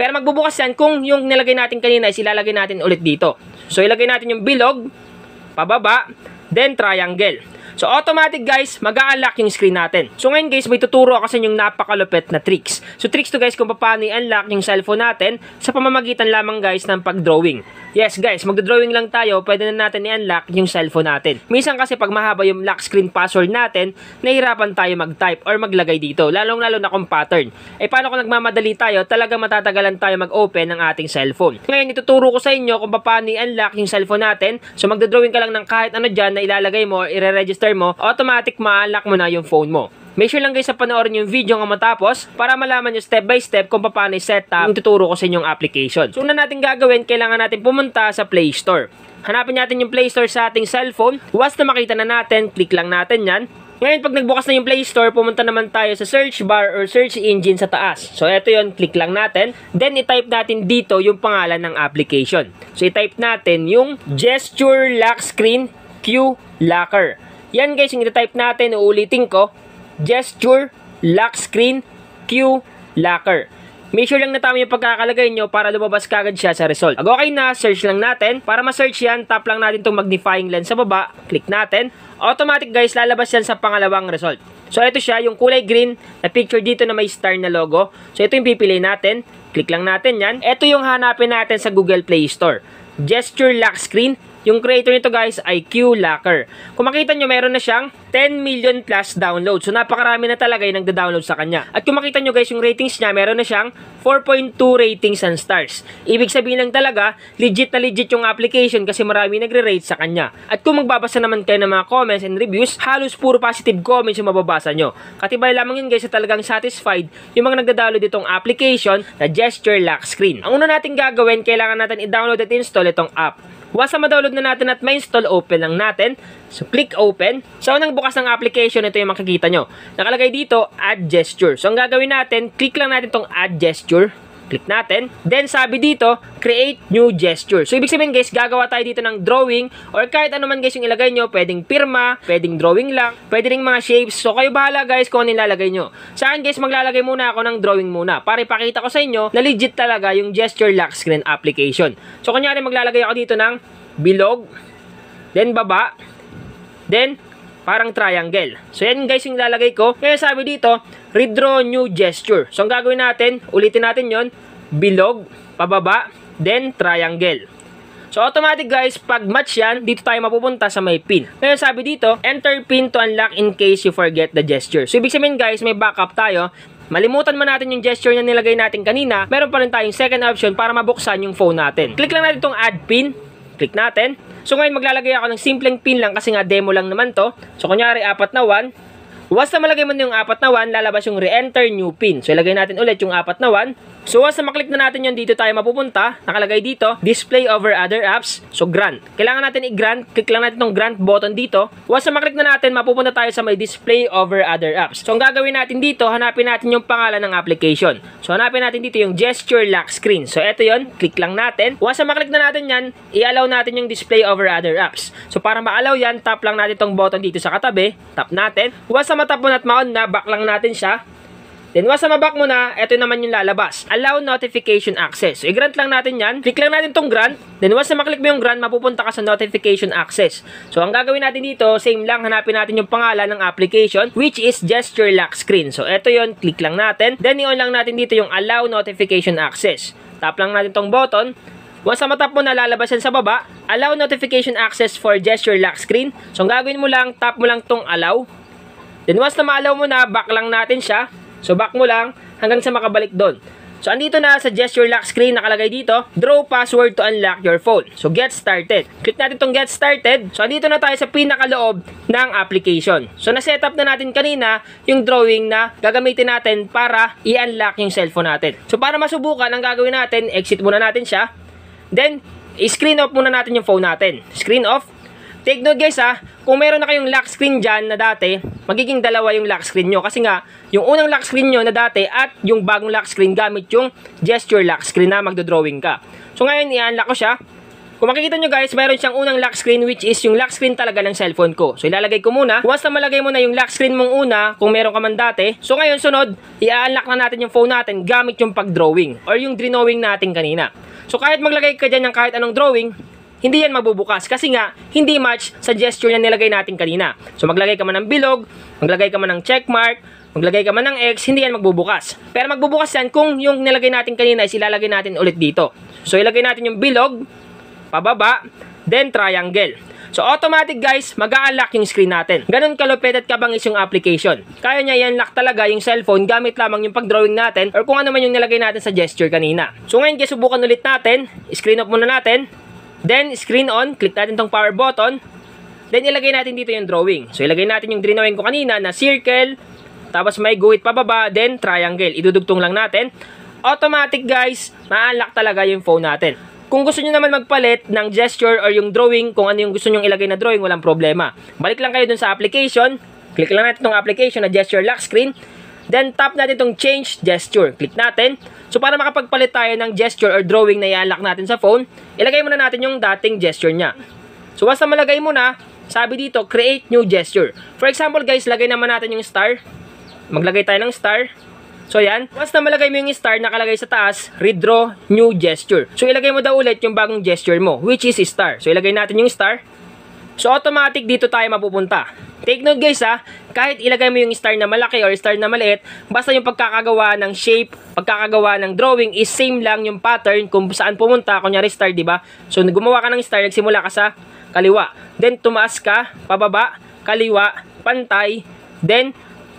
Pero magbubukas yan kung yung nilagay natin kanina is ilalagay natin ulit dito. So ilagay natin yung bilog, pababa, then triangle. So automatic guys, mag-a-unlock yung screen natin. So ngayon guys, may tuturo ako sa inyong napakalupit na tricks. So tricks to guys kung paano i-unlock yung cellphone natin sa pamamagitan lamang guys ng pag-drawing. Yes guys, magdo-drawing lang tayo, pwede na natin i-unlock yung cellphone natin. Minsan kasi pag mahaba yung lock screen password natin, nahihirapan tayo mag-type or maglagay dito, lalong-lalo na kung pattern. Eh paano kung nagmamadali tayo, talagang matatagalan tayo mag-open ng ating cellphone. Ngayon ituturo ko sa inyo kung paano i-unlock yung cellphone natin. So magdo-drawing ka lang ng kahit ano dyan na ilalagay mo or i-register mo, automatic ma-unlock mo na yung phone mo. Make sure lang guys sa panoorin yung video nga matapos para malaman nyo step by step kung paano i-set up yung tuturo ko sa inyong application. So una natin gagawin, kailangan natin pumunta sa Play Store. Hanapin natin yung Play Store sa ating cellphone. Once na makita na natin, click lang natin yan. Ngayon pag nagbukas na yung Play Store, pumunta naman tayo sa search bar or search engine sa taas. So eto yun, click lang natin. Then i-type natin dito yung pangalan ng application. So i-type natin yung Gesture Lock Screen Q Locker. Yan guys yung i-type natin, uulitin ko. Gesture Lock Screen Q Locker. Make sure lang na tama yung pagkakalagay nyo para lumabas kagad siya sa result. Pag okay na, search lang natin. Para ma-search yan, tap lang natin itong magnifying lens sa baba. Click natin. Automatic guys, lalabas yan sa pangalawang result. So ito siya, yung kulay green na picture dito na may star na logo. So ito yung pipili natin. Click lang natin yan. Ito yung hanapin natin sa Google Play Store. Gesture Lock Screen. Yung creator nito guys ay Q Locker. Kung makita nyo, meron na siyang 10 million plus download. So napakarami na talaga yung nagda-download sa kanya. At kung makita nyo guys yung ratings niya, meron na siyang 4.2 ratings and stars. Ibig sabihin lang talaga, legit na legit yung application kasi marami nagre-rate sa kanya. At kung magbabasa naman kayo ng mga comments and reviews, halos puro positive comments yung mababasa nyo. Katibay lamang yun guys sa talagang satisfied yung mga nagda-download itong application na Gesture Lock Screen. Ang una natin gagawin, kailangan natin i-download at install itong app. Once na ma-download na natin at ma-install, open lang natin. So, click open. So, unang bukas ng application, ito yung makikita nyo. Nakalagay dito, add gesture. So, ang gagawin natin, click lang natin itong add gesture. Click natin. Then, sabi dito, create new gesture. So, ibig sabihin guys, gagawa tayo dito ng drawing or kahit ano man guys yung ilagay nyo. Pwedeng pirma, pwedeng drawing lang, pwede ring mga shapes. So, kayo bahala guys kung ano nilalagay nyo. Sa akin guys, maglalagay muna ako ng drawing muna para ipakita ko sa inyo na legit talaga yung Gesture Lock Screen application. So, kunyari maglalagay ako dito ng bilog, then baba, then parang triangle. So, yan guys yung ilalagay ko. Kaya sabi dito, redraw new gesture. So, ang gagawin natin, ulitin natin yon, bilog, pababa, then triangle. So, automatic guys, pag match yan, dito tayo mapupunta sa may pin. Kaya sabi dito, enter pin to unlock in case you forget the gesture. So, ibig sabihin guys, may backup tayo. Malimutan man natin yung gesture na nilagay natin kanina, meron pa rin tayong second option para mabuksan yung phone natin. Click lang natin itong add pin. Click natin. So ngayon maglalagay ako ng simpleng pin lang kasi nga demo lang naman to. So kunyari 4 na 1. Once na malagay mo na yung 4 na 1, lalabas yung re-enter new pin. So ilagay natin ulit yung 4 na 1. So once na maklik na natin yun, dito tayo mapupunta. Nakalagay dito, display over other apps. So grant. Kailangan natin i-grant. Click lang natin tong grant button dito. Once na maklik na natin, mapupunta tayo sa may display over other apps. So ang gagawin natin dito, hanapin natin yung pangalan ng application. So hanapin natin dito yung Gesture Lock Screen. So eto yun, click lang natin. Once na maklik na natin yan, i-allow natin yung display over other apps. So para ma-allow yan, tap lang natin tong button dito sa katabi. Tap natin. Once na matap mo na at ma-on na, back lang natin siya. Then once na maback mo na, ito naman yung lalabas. Allow notification access. So i-grant lang natin yan. Click lang natin tong grant. Then once na maklik mo yung grant, mapupunta ka sa notification access. So ang gagawin natin dito, same lang, hanapin natin yung pangalan ng application, which is Gesture Lock Screen. So ito yun, click lang natin. Then i-on lang natin dito yung allow notification access. Tap lang natin tong button. Once na matap mo na, lalabas yan sa baba. Allow notification access for Gesture Lock Screen. So ang gagawin mo lang, tap mo lang tong allow. Then once na ma-allow mo na, back lang natin siya. So back mo lang hanggang sa makabalik doon. So andito na sa Gesture Lock Screen, nakalagay dito, draw password to unlock your phone. So get started. Click natin tong get started. So andito na tayo sa pinakaloob ng application. So na-set up na natin kanina yung drawing na gagamitin natin para i-unlock yung cellphone natin. So para masubukan, ang gagawin natin, exit muna natin siya. Then, i-screen off muna natin yung phone natin. Screen off. Take note guys ha, kung meron na kayong lock screen dyan na dati, magiging dalawa yung lock screen nyo. Kasi nga, yung unang lock screen nyo na dati at yung bagong lock screen gamit yung Gesture Lock Screen na magdodrawing ka. So ngayon, i-unlock ko siya. Kung makikita nyo guys, mayroon siyang unang lock screen which is yung lock screen talaga ng cellphone ko. So ilalagay ko muna. Once na malagay mo na yung lock screen mong una, kung meron ka man dati. So ngayon sunod, i-unlock na natin yung phone natin gamit yung pag-drawing or yung drawing natin kanina. So kahit maglagay ka dyan ng kahit anong drawing, hindi yan mabubukas kasi nga hindi match sa gesture na nilagay natin kanina. So maglagay ka man ng bilog, maglagay ka man ng checkmark, maglagay ka man ng X, hindi yan magbubukas. Pero magbubukas yan kung yung nilagay natin kanina is ilalagay natin ulit dito. So ilagay natin yung bilog, pababa, then triangle. So automatic guys, mag-a-unlock yung screen natin. Ganun kalupit at kabangis yung application. Kaya niya i-unlock talaga yung cellphone gamit lamang yung pag-drawing natin or kung ano man yung nilagay natin sa gesture kanina. So ngayon guys, subukan ulit natin. Screen off muna natin. Then screen on, click natin tong power button. Then ilagay natin dito yung drawing. So ilagay natin yung drawing ko kanina na circle, tapos may guhit pababa, then triangle. Idudugtong lang natin. Automatic guys, ma-unlock talaga yung phone natin. Kung gusto nyo naman magpalit ng gesture or yung drawing, kung ano yung gusto nyo ilagay na drawing, walang problema. Balik lang kayo dun sa application. Click lang natin itong application na gesture lock screen. Then tap natin itong change gesture. Click natin. So para makapagpalit tayo ng gesture or drawing na i-unlock natin sa phone, ilagay muna natin yung dating gesture nya. So once na malagay mo na, sabi dito, create new gesture. For example guys, lagay naman natin yung star. Maglagay tayo ng star. So yan, once na malagay mo yung star nakalagay sa taas, redraw new gesture. So ilagay mo daw ulit yung bagong gesture mo, which is star. So ilagay natin yung star. So automatic dito tayo mapupunta. Take note guys ha, kahit ilagay mo yung star na malaki or star na maliit, basta yung pagkakagawa ng shape, pagkakagawa ng drawing is same lang yung pattern kung saan pumunta, kunyari star, diba? So gumawa ka ng star, nagsimula ka sa kaliwa. Then tumaas ka, pababa, kaliwa, pantay, then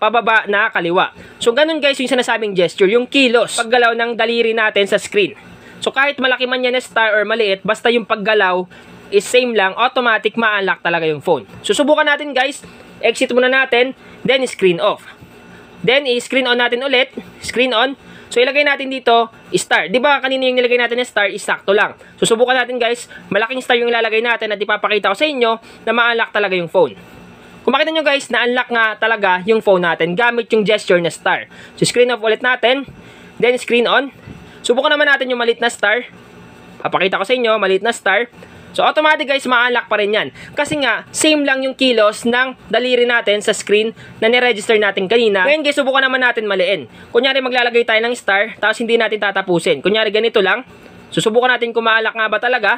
pababa na kaliwa. So ganun guys yung sinasabing gesture, yung kilos, paggalaw ng daliri natin sa screen. So kahit malaki man yan na star or maliit, basta yung paggalaw is same lang, automatic ma-unlock talaga yung phone. So subukan natin guys, exit muna natin, then screen off. Then i-screen on natin ulit, screen on. So ilagay natin dito, star. 'Di ba kanina yung nilagay natin na star is sakto lang. So subukan natin guys, malaking star yung ilalagay natin at ipapakita ko sa inyo na ma-unlock talaga yung phone. Kung makita nyo guys, na-unlock nga talaga yung phone natin gamit yung gesture na star. So screen off ulit natin, then screen on. Subukan naman natin yung maliit na star. Papakita ko sa inyo, maliit na star. So automatic guys, ma-unlock pa rin yan. Kasi nga, same lang yung kilos ng daliri natin sa screen na niregister natin kanina. Ngayon guys, subukan naman natin maliin. Kunyari maglalagay tayo ng star, tapos hindi natin tatapusin. Kunyari ganito lang. Susubukan natin kung ma-unlock nga ba talaga.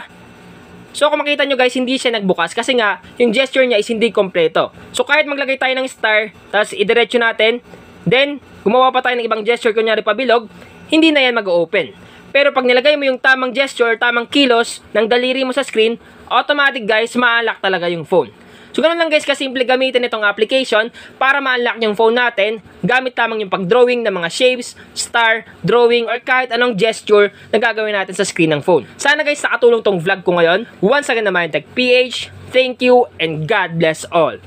So kung makita nyo guys, hindi siya nagbukas kasi nga, yung gesture niya is hindi kompleto. So kahit maglagay tayo ng star, tapos idiretso natin, then gumawa pa tayo ng ibang gesture, kunyari pabilog, hindi na yan mag-open. Pero pag nilagay mo yung tamang gesture, tamang kilos ng daliri mo sa screen, automatic guys, ma-unlock talaga yung phone. So ganun lang guys, kasimple gamitin itong application para ma-unlock yung phone natin gamit lamang yung pag-drawing ng mga shapes, star, drawing, or kahit anong gesture na gagawin natin sa screen ng phone. Sana guys, nakatulong tong vlog ko ngayon. Once again naman, Tech PH, thank you and God bless all.